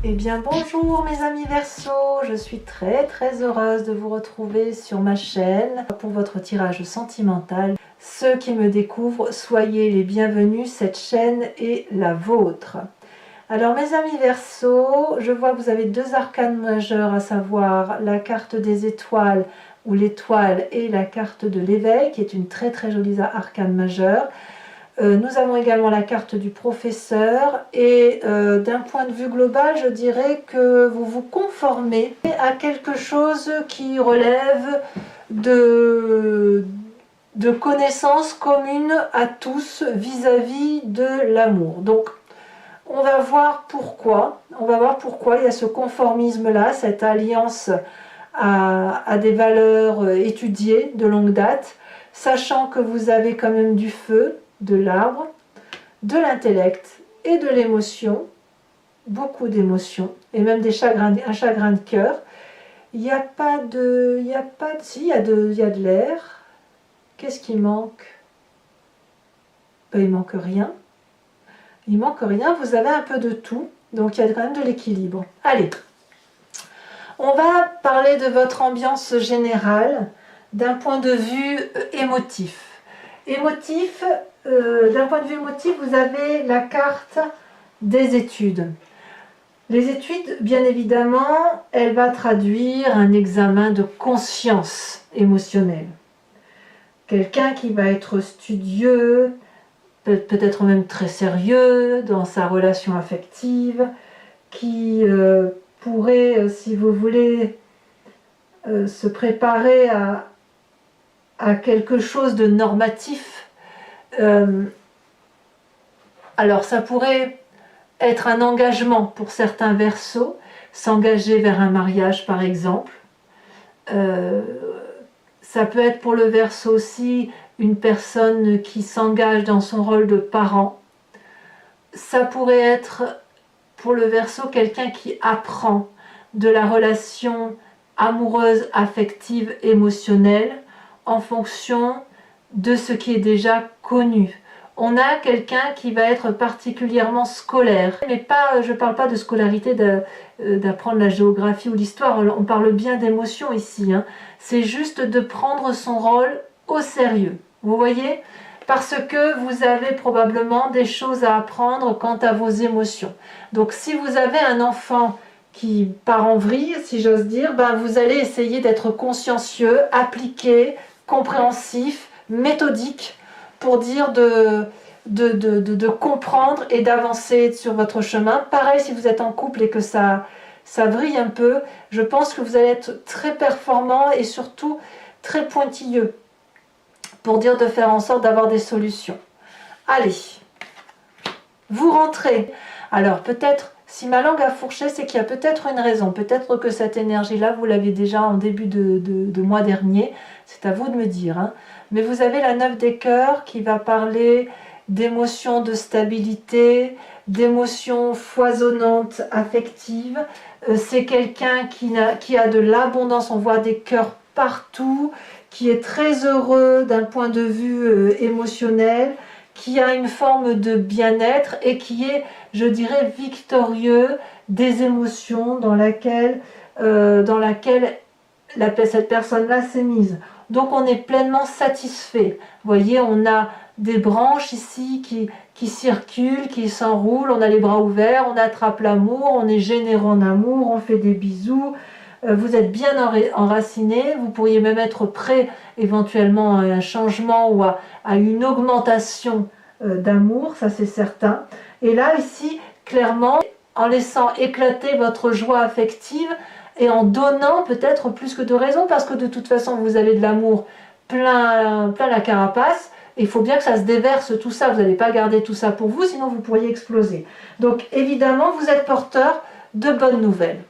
Eh bien bonjour mes amis Verseaux, je suis très heureuse de vous retrouver sur ma chaîne pour votre tirage sentimental. Ceux qui me découvrent, soyez les bienvenus, cette chaîne est la vôtre. Alors mes amis Verseaux, je vois que vous avez deux arcanes majeures, à savoir la carte des étoiles ou l'étoile et la carte de l'éveil qui est une très jolie arcane majeure. Nous avons également la carte du professeur et d'un point de vue global, je dirais que vous vous conformez à quelque chose qui relève de connaissances communes à tous vis-à-vis de l'amour. Donc, on va voir pourquoi. On va voir pourquoi il y a ce conformisme-là, cette alliance à des valeurs étudiées de longue date, sachant que vous avez quand même du feu, de l'arbre, de l'intellect et de l'émotion, beaucoup d'émotions, et même un chagrin de cœur. Il n'y a pas de... Si, il y a de l'air. Qu'est-ce qui manque? Il manque rien. Il manque rien, vous avez un peu de tout, donc il y a quand même de l'équilibre. Allez, on va parler de votre ambiance générale d'un point de vue émotif. D'un point de vue émotif, vous avez la carte des études. Les études, bien évidemment, elle va traduire un examen de conscience émotionnelle. Quelqu'un qui va être studieux, peut-être même très sérieux dans sa relation affective, qui pourrait, si vous voulez, se préparer à quelque chose de normatif. Alors ça pourrait être un engagement pour certains Verseaux, s'engager vers un mariage par exemple. Ça peut être pour le Verseau aussi une personne qui s'engage dans son rôle de parent. Ça pourrait être pour le Verseau quelqu'un qui apprend de la relation amoureuse, affective, émotionnelle en fonction de ce qui est déjà connu. On a quelqu'un qui va être particulièrement scolaire, mais pas, je ne parle pas de scolarité, d'apprendre la géographie ou l'histoire, on parle bien d'émotion ici, hein. C'est juste de prendre son rôle au sérieux, vous voyez, parce que vous avez probablement des choses à apprendre quant à vos émotions. Donc si vous avez un enfant qui part en vrille, si j'ose dire, ben vous allez essayer d'être consciencieux, appliqué, compréhensif, méthodique, pour dire de comprendre et d'avancer sur votre chemin. Pareil si vous êtes en couple et que ça vrille un peu, je pense que vous allez être très performant et surtout très pointilleux pour dire de faire en sorte d'avoir des solutions. Allez, vous rentrez. Alors peut-être, si ma langue a fourché, c'est qu'il y a peut-être une raison. Peut-être que cette énergie-là, vous l'aviez déjà en début de mois dernier. C'est à vous de me dire, hein. Mais vous avez la 9 des cœurs qui va parler d'émotions de stabilité, d'émotions foisonnantes, affectives. C'est quelqu'un qui a de l'abondance, on voit des cœurs partout, qui est très heureux d'un point de vue émotionnel, qui a une forme de bien-être et qui est, je dirais, victorieux des émotions dans laquelle cette personne-là s'est mise. Donc on est pleinement satisfait. Vous voyez, on a des branches ici qui circulent, qui s'enroulent, on a les bras ouverts, on attrape l'amour, on est généreux en amour, on fait des bisous. Vous êtes bien enraciné, vous pourriez même être prêt éventuellement à un changement ou à une augmentation d'amour, ça c'est certain. Et là, ici, clairement, en laissant éclater votre joie affective, et en donnant peut-être plus que de raison, parce que de toute façon vous avez de l'amour plein la carapace, et il faut bien que ça se déverse tout ça, vous n'allez pas garder tout ça pour vous, sinon vous pourriez exploser. Donc évidemment vous êtes porteur de bonnes nouvelles.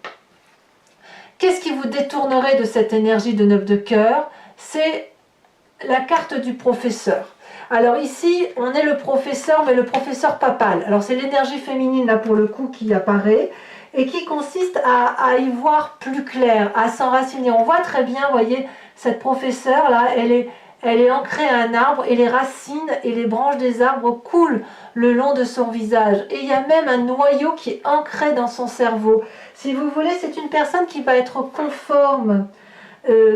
Qu'est-ce qui vous détournerait de cette énergie de 9 de cœur? C'est la carte du professeur. Alors ici, on est le professeur, mais le professeur papal. Alors c'est l'énergie féminine là pour le coup qui apparaît, et qui consiste à y voir plus clair, à s'enraciner. On voit très bien, vous voyez, cette professeure là, Elle est ancrée à un arbre et les racines et les branches des arbres coulent le long de son visage. Et il y a même un noyau qui est ancré dans son cerveau. Si vous voulez, c'est une personne qui va être conforme,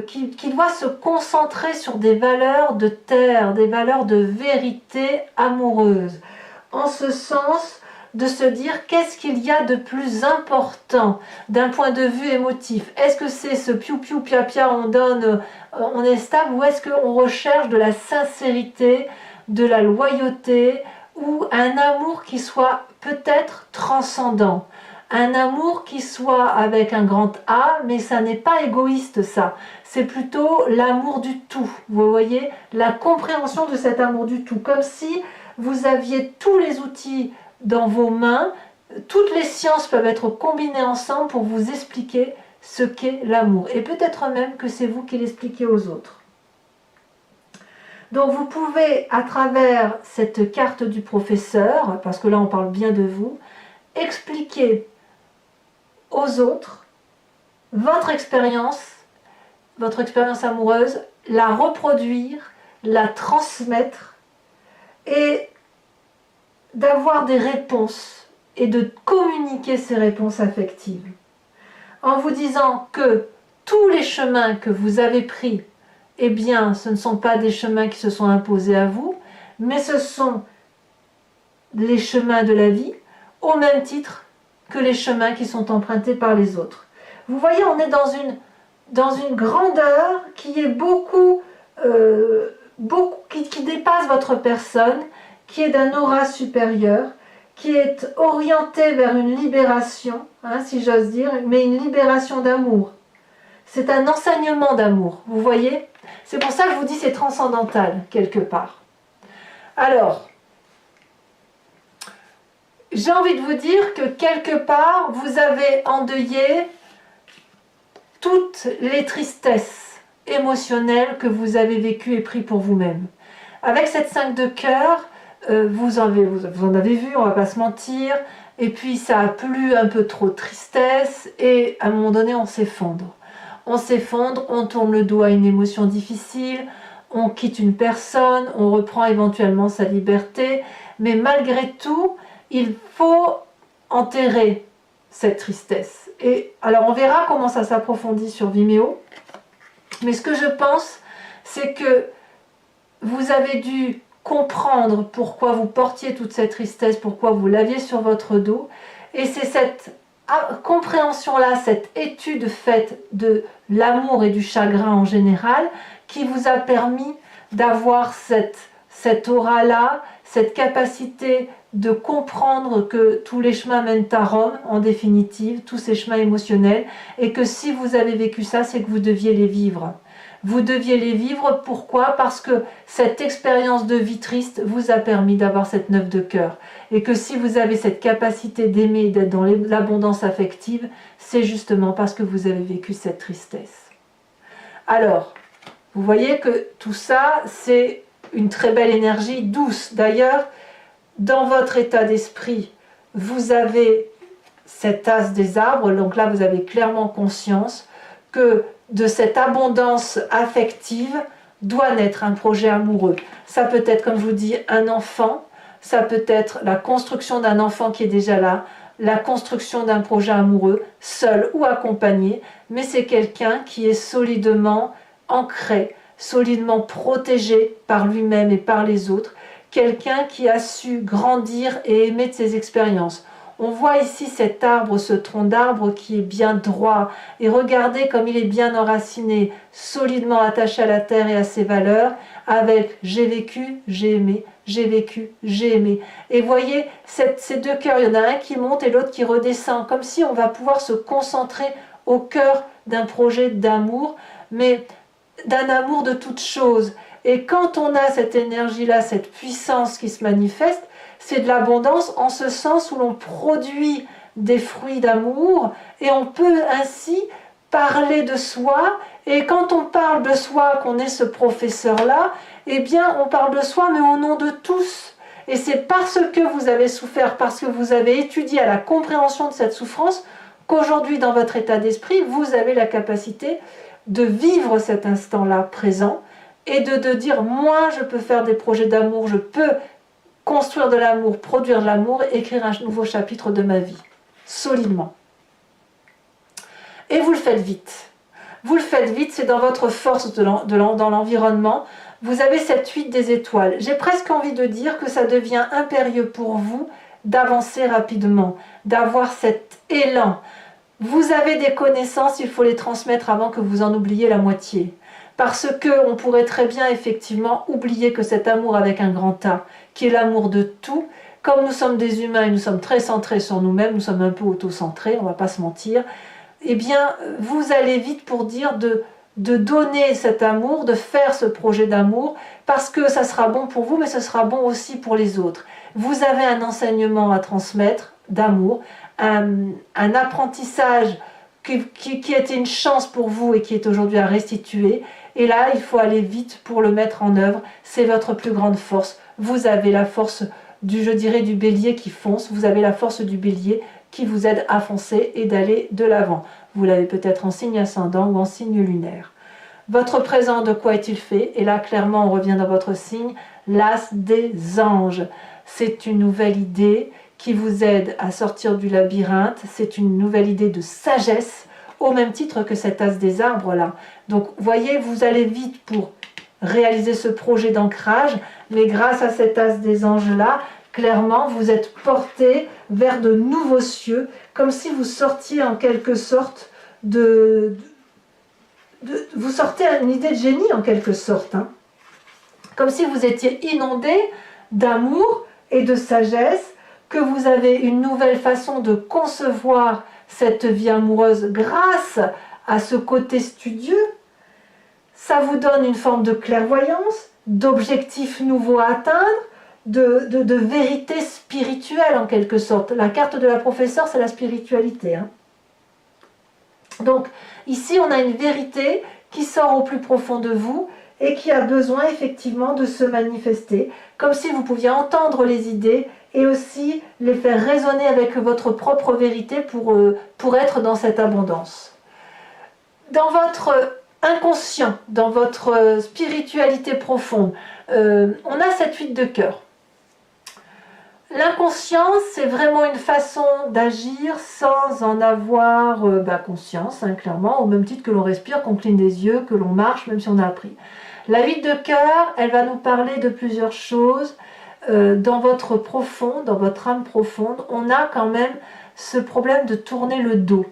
qui doit se concentrer sur des valeurs de terre, des valeurs de vérité amoureuse. En ce sens, de se dire qu'est-ce qu'il y a de plus important d'un point de vue émotif. Est-ce que c'est ce piou-piou, pia-pia, on donne, on est stable, ou est-ce qu'on recherche de la sincérité, de la loyauté, ou un amour qui soit peut-être transcendant, un amour qui soit avec un grand A, mais ça n'est pas égoïste ça, c'est plutôt l'amour du tout, vous voyez, la compréhension de cet amour du tout, comme si vous aviez tous les outils dans vos mains, toutes les sciences peuvent être combinées ensemble pour vous expliquer ce qu'est l'amour, et peut-être même que c'est vous qui l'expliquez aux autres. Donc vous pouvez, à travers cette carte du professeur, parce que là on parle bien de vous, expliquer aux autres votre expérience amoureuse, la reproduire, la transmettre et d'avoir des réponses et de communiquer ces réponses affectives. En vous disant que tous les chemins que vous avez pris, eh bien, ce ne sont pas des chemins qui se sont imposés à vous, mais ce sont les chemins de la vie, au même titre que les chemins qui sont empruntés par les autres. Vous voyez, on est dans une grandeur qui est qui dépasse votre personne, qui est d'un aura supérieur, qui est orientée vers une libération, si j'ose dire, mais une libération d'amour. C'est un enseignement d'amour, vous voyez? C'est pour ça que je vous dis c'est transcendantal, quelque part. Alors, j'ai envie de vous dire que quelque part, vous avez endeuillé toutes les tristesses émotionnelles que vous avez vécues et prises pour vous-même. Avec cette 5 de cœur, vous en avez vu, on ne va pas se mentir, et puis ça a plu un peu trop de tristesse, et à un moment donné, on s'effondre. On s'effondre, on tourne le dos à une émotion difficile, on quitte une personne, on reprend éventuellement sa liberté, mais malgré tout, il faut enterrer cette tristesse. Et alors on verra comment ça s'approfondit sur Vimeo, mais ce que je pense, c'est que vous avez dû comprendre pourquoi vous portiez toute cette tristesse, pourquoi vous l'aviez sur votre dos, et c'est cette compréhension-là, cette étude faite de l'amour et du chagrin en général, qui vous a permis d'avoir cette aura-là, cette capacité de comprendre que tous les chemins mènent à Rome, en définitive, tous ces chemins émotionnels, et que si vous avez vécu ça, c'est que vous deviez les vivre. Vous deviez les vivre, pourquoi? Parce que cette expérience de vie triste vous a permis d'avoir cette 9 de cœur. Et que si vous avez cette capacité d'aimer, d'être dans l'abondance affective, c'est justement parce que vous avez vécu cette tristesse. Alors, vous voyez que tout ça, c'est une très belle énergie douce. D'ailleurs, dans votre état d'esprit, vous avez cet as des arbres, donc là vous avez clairement conscience que de cette abondance affective doit naître un projet amoureux. Ça peut être, comme je vous dis, un enfant, ça peut être la construction d'un enfant qui est déjà là, la construction d'un projet amoureux, seul ou accompagné, mais c'est quelqu'un qui est solidement ancré, solidement protégé par lui-même et par les autres, quelqu'un qui a su grandir et aimer de ses expériences. On voit ici cet arbre, ce tronc d'arbre qui est bien droit, et regardez comme il est bien enraciné, solidement attaché à la terre et à ses valeurs, avec j'ai vécu, j'ai aimé, j'ai vécu, j'ai aimé. Et voyez, ces deux cœurs, il y en a un qui monte et l'autre qui redescend, comme si on va pouvoir se concentrer au cœur d'un projet d'amour, mais d'un amour de toutes choses. Et quand on a cette énergie-là, cette puissance qui se manifeste, c'est de l'abondance en ce sens où l'on produit des fruits d'amour et on peut ainsi parler de soi. Et quand on parle de soi, qu'on est ce professeur-là, eh bien on parle de soi mais au nom de tous. Et c'est parce que vous avez souffert, parce que vous avez étudié à la compréhension de cette souffrance, qu'aujourd'hui dans votre état d'esprit, vous avez la capacité de vivre cet instant-là présent et de dire moi je peux faire des projets d'amour, je peux construire de l'amour, produire de l'amour, écrire un nouveau chapitre de ma vie, solidement. Et vous le faites vite. Vous le faites vite, c'est dans votre force dans l'environnement. Vous avez cette fuite des étoiles. J'ai presque envie de dire que ça devient impérieux pour vous d'avancer rapidement, d'avoir cet élan. Vous avez des connaissances, il faut les transmettre avant que vous en oubliez la moitié. Parce que on pourrait très bien effectivement oublier que cet amour avec un grand A, qui est l'amour de tout, comme nous sommes des humains et nous sommes très centrés sur nous-mêmes, nous sommes un peu auto-centrés, on ne va pas se mentir, eh bien vous allez vite pour dire de donner cet amour, de faire ce projet d'amour, parce que ça sera bon pour vous, mais ce sera bon aussi pour les autres. Vous avez un enseignement à transmettre d'amour, un apprentissage qui était une chance pour vous et qui est aujourd'hui à restituer. Et là, il faut aller vite pour le mettre en œuvre. C'est votre plus grande force. Vous avez la force je dirais, du bélier qui fonce. Vous avez la force du bélier qui vous aide à foncer et d'aller de l'avant. Vous l'avez peut-être en signe ascendant ou en signe lunaire. Votre présent, de quoi est-il fait? Et là, clairement, on revient dans votre signe, l'as des anges. C'est une nouvelle idée qui vous aide à sortir du labyrinthe. C'est une nouvelle idée de sagesse, au même titre que cet as des arbres là. Donc, voyez, vous allez vite pour réaliser ce projet d'ancrage, mais grâce à cet as des anges là, clairement, vous êtes porté vers de nouveaux cieux, comme si vous sortiez en quelque sorte vous sortez à une idée de génie en quelque sorte, hein. Comme si vous étiez inondé d'amour et de sagesse, que vous avez une nouvelle façon de concevoir cette vie amoureuse grâce à ce côté studieux. Ça vous donne une forme de clairvoyance, d'objectifs nouveaux à atteindre, de vérité spirituelle en quelque sorte. La carte de la professeure, c'est la spiritualité, hein. Donc ici, on a une vérité qui sort au plus profond de vous et qui a besoin effectivement de se manifester, comme si vous pouviez entendre les idées et aussi les faire résonner avec votre propre vérité pour être dans cette abondance. Dans votre inconscient, dans votre spiritualité profonde, on a cette fuite de cœur. L'inconscient, c'est vraiment une façon d'agir sans en avoir conscience, hein, clairement, au même titre que l'on respire, qu'on cligne des yeux, que l'on marche, même si on a appris. La fuite de cœur, elle va nous parler de plusieurs choses. Dans votre profond, dans votre âme profonde, on a quand même ce problème de tourner le dos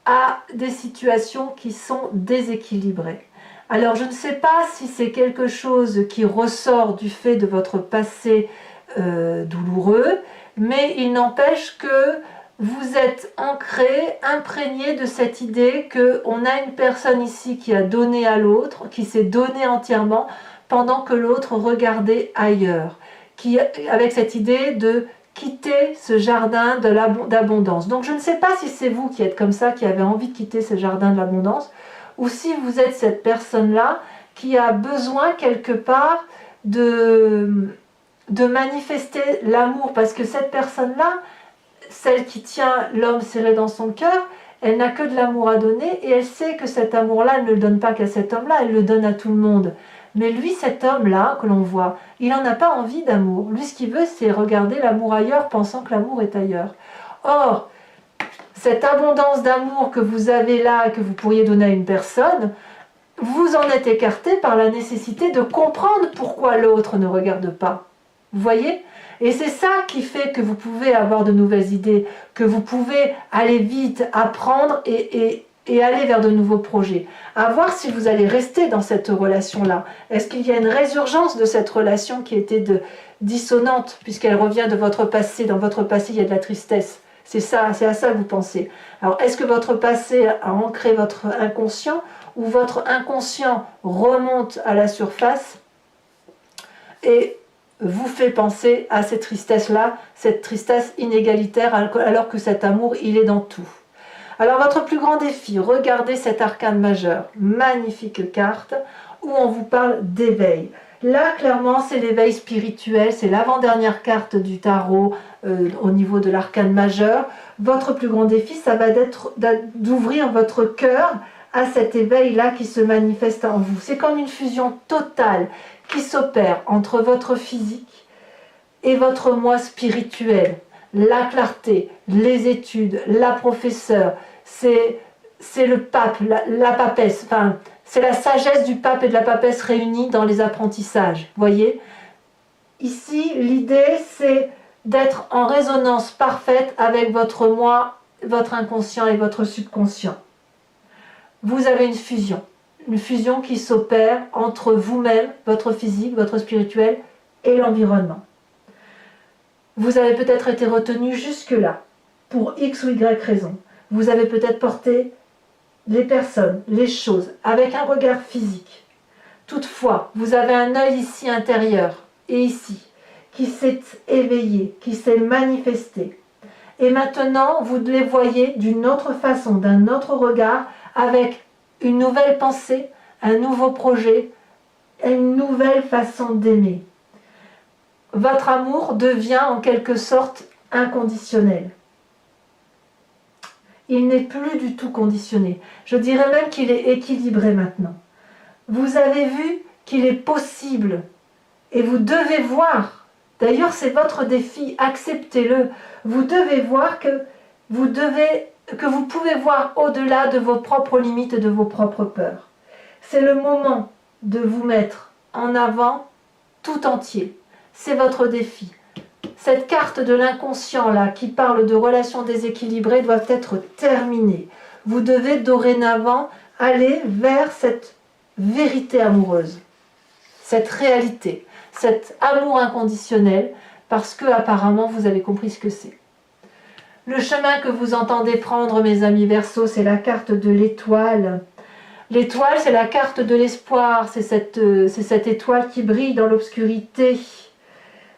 à des situations qui sont déséquilibrées. Alors, je ne sais pas si c'est quelque chose qui ressort du fait de votre passé douloureux, mais il n'empêche que vous êtes ancré, imprégné de cette idée qu'on a une personne ici qui a donné à l'autre, qui s'est donné entièrement, pendant que l'autre regardait ailleurs, avec cette idée de quitter ce jardin d'abondance. Donc je ne sais pas si c'est vous qui êtes comme ça, qui avez envie de quitter ce jardin de l'abondance, ou si vous êtes cette personne-là qui a besoin quelque part de manifester l'amour, parce que cette personne-là, celle qui tient l'homme serré dans son cœur, elle n'a que de l'amour à donner et elle sait que cet amour-là, elle ne le donne pas qu'à cet homme-là, elle le donne à tout le monde. Mais lui, cet homme-là que l'on voit, il n'en a pas envie d'amour. Lui, ce qu'il veut, c'est regarder l'amour ailleurs, pensant que l'amour est ailleurs. Or, cette abondance d'amour que vous avez là, que vous pourriez donner à une personne, vous en êtes écarté par la nécessité de comprendre pourquoi l'autre ne regarde pas. Vous voyez ? Et c'est ça qui fait que vous pouvez avoir de nouvelles idées, que vous pouvez aller vite, apprendre et aller vers de nouveaux projets. À voir si vous allez rester dans cette relation-là. Est-ce qu'il y a une résurgence de cette relation qui était dissonante, puisqu'elle revient de votre passé. Dans votre passé, il y a de la tristesse. C'est à ça que vous pensez. Alors, est-ce que votre passé a ancré votre inconscient, ou votre inconscient remonte à la surface et vous fait penser à cette tristesse-là, cette tristesse inégalitaire, alors que cet amour, il est dans tout. Alors, votre plus grand défi, regardez cet arcane majeur, magnifique carte, où on vous parle d'éveil. Là, clairement, c'est l'éveil spirituel, c'est l'avant-dernière carte du tarot au niveau de l'arcane majeur. Votre plus grand défi, ça va être d'ouvrir votre cœur à cet éveil-là qui se manifeste en vous. C'est comme une fusion totale qui s'opère entre votre physique et votre moi spirituel. La clarté, les études, la professeure, c'est le pape, la papesse, enfin, c'est la sagesse du pape et de la papesse réunis dans les apprentissages. Voyez ? Ici, l'idée, c'est d'être en résonance parfaite avec votre moi, votre inconscient et votre subconscient. Vous avez une fusion qui s'opère entre vous-même, votre physique, votre spirituel et l'environnement. Vous avez peut-être été retenu jusque-là, pour X ou Y raison. Vous avez peut-être porté les personnes, les choses, avec un regard physique. Toutefois, vous avez un œil ici intérieur et ici, qui s'est éveillé, qui s'est manifesté. Et maintenant, vous les voyez d'une autre façon, d'un autre regard, avec une nouvelle pensée, un nouveau projet, une nouvelle façon d'aimer. Votre amour devient en quelque sorte inconditionnel. Il n'est plus du tout conditionné. Je dirais même qu'il est équilibré maintenant. Vous avez vu qu'il est possible et vous devez voir. D'ailleurs, c'est votre défi, acceptez-le. Vous devez voir que vous pouvez voir au-delà de vos propres limites et de vos propres peurs. C'est le moment de vous mettre en avant tout entier. C'est votre défi. Cette carte de l'inconscient là qui parle de relations déséquilibrées doit être terminée. Vous devez dorénavant aller vers cette vérité amoureuse, cette réalité, cet amour inconditionnel, parce que apparemment vous avez compris ce que c'est. Le chemin que vous entendez prendre, mes amis Verseaux, c'est la carte de l'étoile. L'étoile, c'est la carte de l'espoir, c'est cette étoile qui brille dans l'obscurité.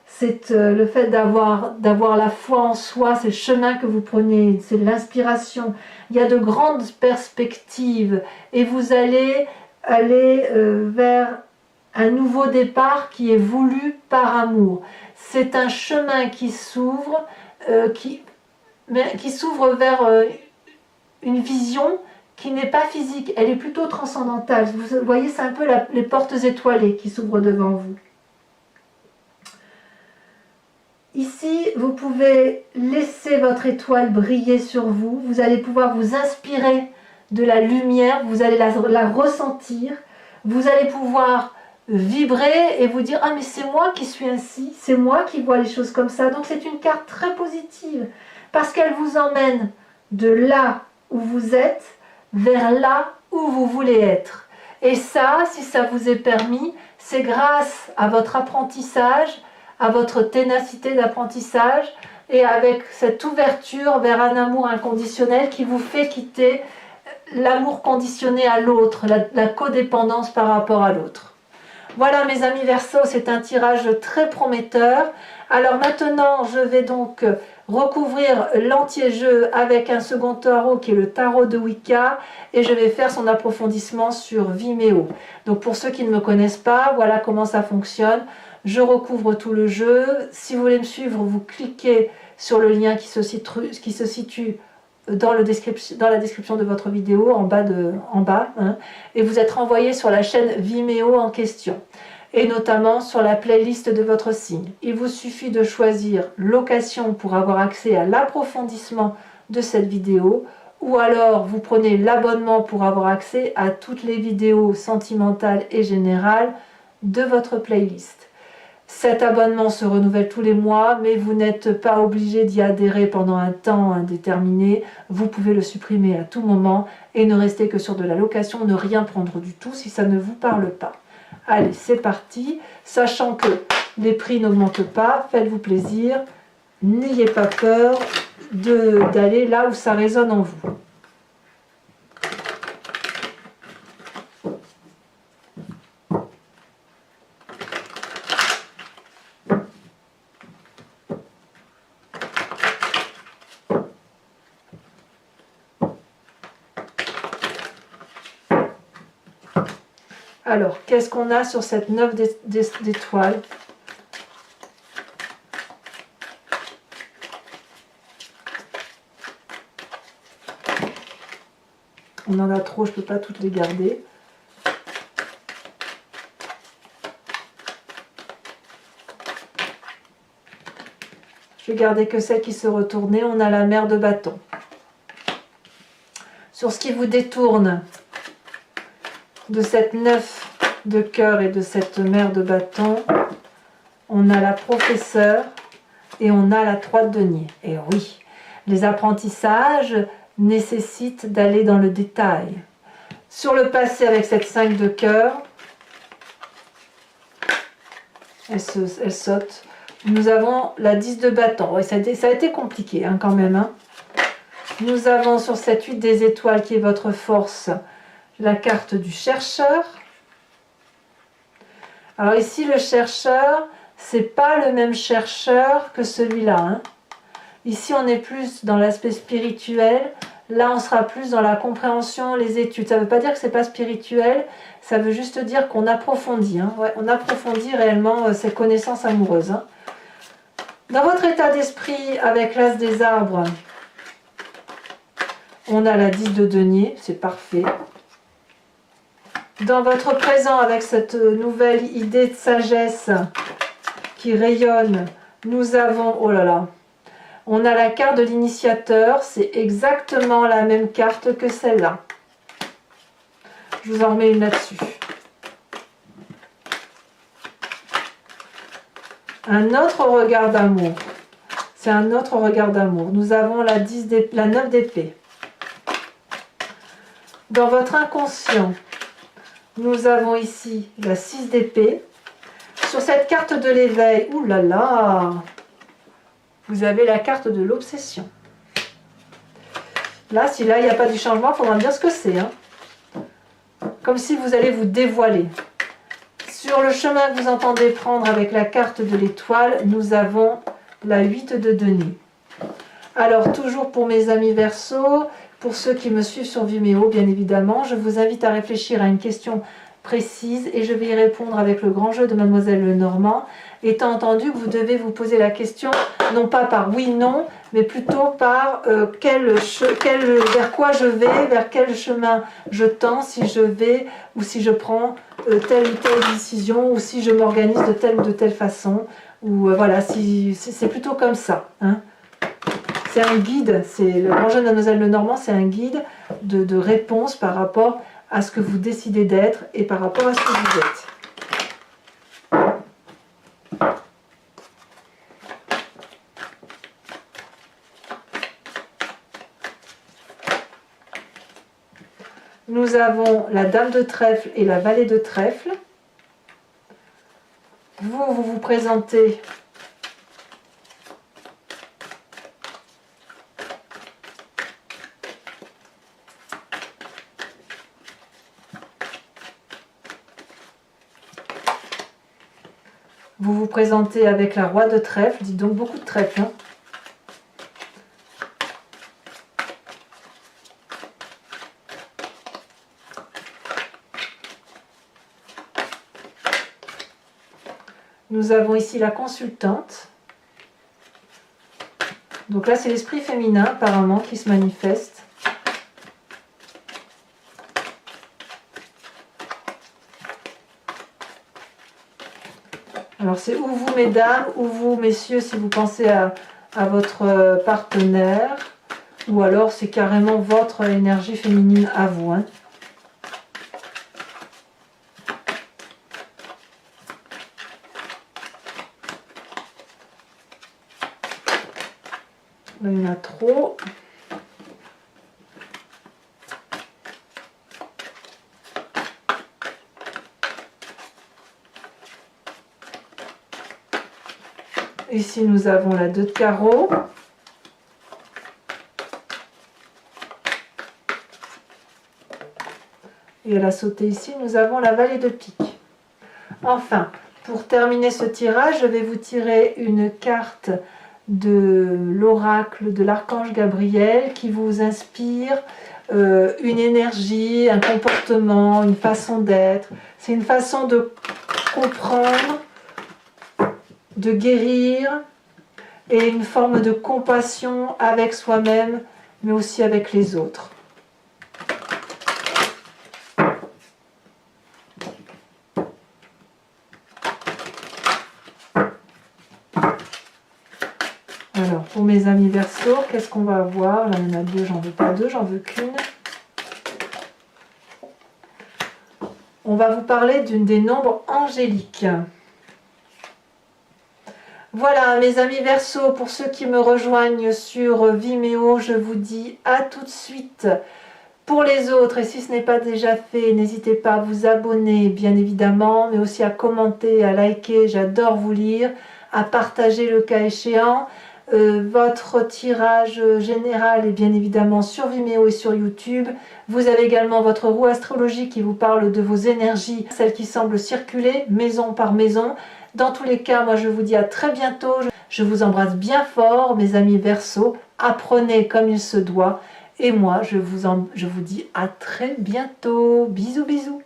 C'est le fait d'avoir la foi en soi, c'est le chemin que vous prenez, c'est l'inspiration. Il y a de grandes perspectives et vous allez aller vers un nouveau départ qui est voulu par amour. C'est un chemin qui s'ouvre, qui s'ouvre vers une vision qui n'est pas physique, elle est plutôt transcendantale. Vous voyez, c'est un peu les portes étoilées qui s'ouvrent devant vous. Ici, vous pouvez laisser votre étoile briller sur vous. Vous allez pouvoir vous inspirer de la lumière, vous allez la ressentir. Vous allez pouvoir vibrer et vous dire « Ah, mais c'est moi qui suis ainsi, c'est moi qui vois les choses comme ça. » Donc c'est une carte très positive parce qu'elle vous emmène de là où vous êtes vers là où vous voulez être. Et ça, si ça vous est permis, c'est grâce à votre apprentissage, à votre ténacité d'apprentissage et avec cette ouverture vers un amour inconditionnel qui vous fait quitter l'amour conditionné à l'autre, la codépendance par rapport à l'autre. Voilà mes amis Verseaux, c'est un tirage très prometteur. Alors maintenant, je vais donc recouvrir l'anti-jeu avec un second tarot qui est le tarot de Wicca et je vais faire son approfondissement sur Vimeo. Donc pour ceux qui ne me connaissent pas, voilà comment ça fonctionne. Je recouvre tout le jeu. Si vous voulez me suivre, vous cliquez sur le lien qui se situe dans la description de votre vidéo, en bas, hein, et vous êtes renvoyé sur la chaîne Vimeo en question, et notamment sur la playlist de votre signe. Il vous suffit de choisir location pour avoir accès à l'approfondissement de cette vidéo, ou alors vous prenez l'abonnement pour avoir accès à toutes les vidéos sentimentales et générales de votre playlist. Cet abonnement se renouvelle tous les mois, mais vous n'êtes pas obligé d'y adhérer pendant un temps indéterminé. Vous pouvez le supprimer à tout moment et ne rester que sur de la location, ne rien prendre du tout si ça ne vous parle pas. Allez, c'est parti. Sachant que les prix n'augmentent pas, faites-vous plaisir. N'ayez pas peur d'aller là où ça résonne en vous. Alors, qu'est-ce qu'on a sur cette 9 d'étoiles? On en a trop, je ne peux pas toutes les garder. Je vais garder que celle qui se retournait. On a la mère de bâton. Sur ce qui vous détourne de cette 9 de cœur et de cette mère de bâton, on a la professeure et on a la 3 de denier. Et oui, les apprentissages nécessitent d'aller dans le détail. Sur le passé avec cette 5 de cœur, elle saute. Nous avons la 10 de bâton. Oui, ça a été compliqué hein, quand même. Hein. Nous avons sur cette 8 des étoiles qui est votre force, la carte du chercheur. Alors ici, le chercheur, c'est pas le même chercheur que celui-là. Hein. Ici, on est plus dans l'aspect spirituel. Là, on sera plus dans la compréhension, les études. Ça ne veut pas dire que c'est pas spirituel, ça veut juste dire qu'on approfondit. Hein. Ouais, on approfondit réellement ces connaissances amoureuses. Hein. Dans votre état d'esprit, avec l'as des arbres, on a la 10 de denier, c'est parfait. Dans votre présent, avec cette nouvelle idée de sagesse qui rayonne, nous avons, oh là là, on a la carte de l'initiateur, c'est exactement la même carte que celle-là. Je vous en remets une là-dessus. Un autre regard d'amour. C'est un autre regard d'amour. Nous avons la 9 d'épée. Dans votre inconscient, nous avons ici la 6 d'épée. Sur cette carte de l'éveil, oulala, vous avez la carte de l'obsession. Là, si là, il n'y a pas du changement, il faudra me dire ce que c'est. Hein. Comme si vous allez vous dévoiler. Sur le chemin que vous entendez prendre avec la carte de l'étoile, nous avons la 8 de denier. Alors, toujours pour mes amis Verseau, pour ceux qui me suivent sur Vimeo, bien évidemment, je vous invite à réfléchir à une question précise et je vais y répondre avec le grand jeu de Mademoiselle Lenormand, étant entendu que vous devez vous poser la question, non pas par oui, non, mais plutôt par vers quoi je vais, vers quel chemin je tends, si je vais ou si je prends telle ou telle décision, ou si je m'organise de telle ou de telle façon, ou voilà, c'est plutôt comme ça. Hein. C'est un guide, c'est le grand jeu de Mademoiselle Lenormand, c'est un guide de réponse par rapport à ce que vous décidez d'être et par rapport à ce que vous êtes. Nous avons la dame de trèfle et la valet de trèfle. Vous vous présentez avec la roi de trèfle, dites donc beaucoup de trèfle. Hein. Nous avons ici la consultante. Donc là, c'est l'esprit féminin apparemment qui se manifeste. Alors c'est ou vous mesdames, ou vous messieurs si vous pensez à votre partenaire, ou alors c'est carrément votre énergie féminine à vous. Hein. Là, il y en a trop. Ici, nous avons la 2 de carreau. Et à la sauter ici, nous avons la valet de pique. Enfin, pour terminer ce tirage, je vais vous tirer une carte de l'oracle de l'archange Gabriel qui vous inspire une énergie, un comportement, une façon d'être. C'est une façon de comprendre, de guérir et une forme de compassion avec soi-même mais aussi avec les autres. pour mes amis Verseau. Qu'est-ce qu'on va avoir? Là, il y en a deux, j'en veux pas deux, j'en veux qu'une. On va vous parler d'une des nombres angéliques. Voilà mes amis Verseau, pour ceux qui me rejoignent sur Vimeo, je vous dis à tout de suite. Pour les autres, et si ce n'est pas déjà fait, n'hésitez pas à vous abonner bien évidemment, mais aussi à commenter, à liker, j'adore vous lire, à partager le cas échéant. Votre tirage général est bien évidemment sur Vimeo et sur YouTube. Vous avez également votre roue astrologique qui vous parle de vos énergies, celles qui semblent circuler maison par maison. Dans tous les cas, moi je vous dis à très bientôt. Je vous embrasse bien fort, mes amis Verseau. Apprenez comme il se doit. Et moi, je vous dis à très bientôt. Bisous, bisous.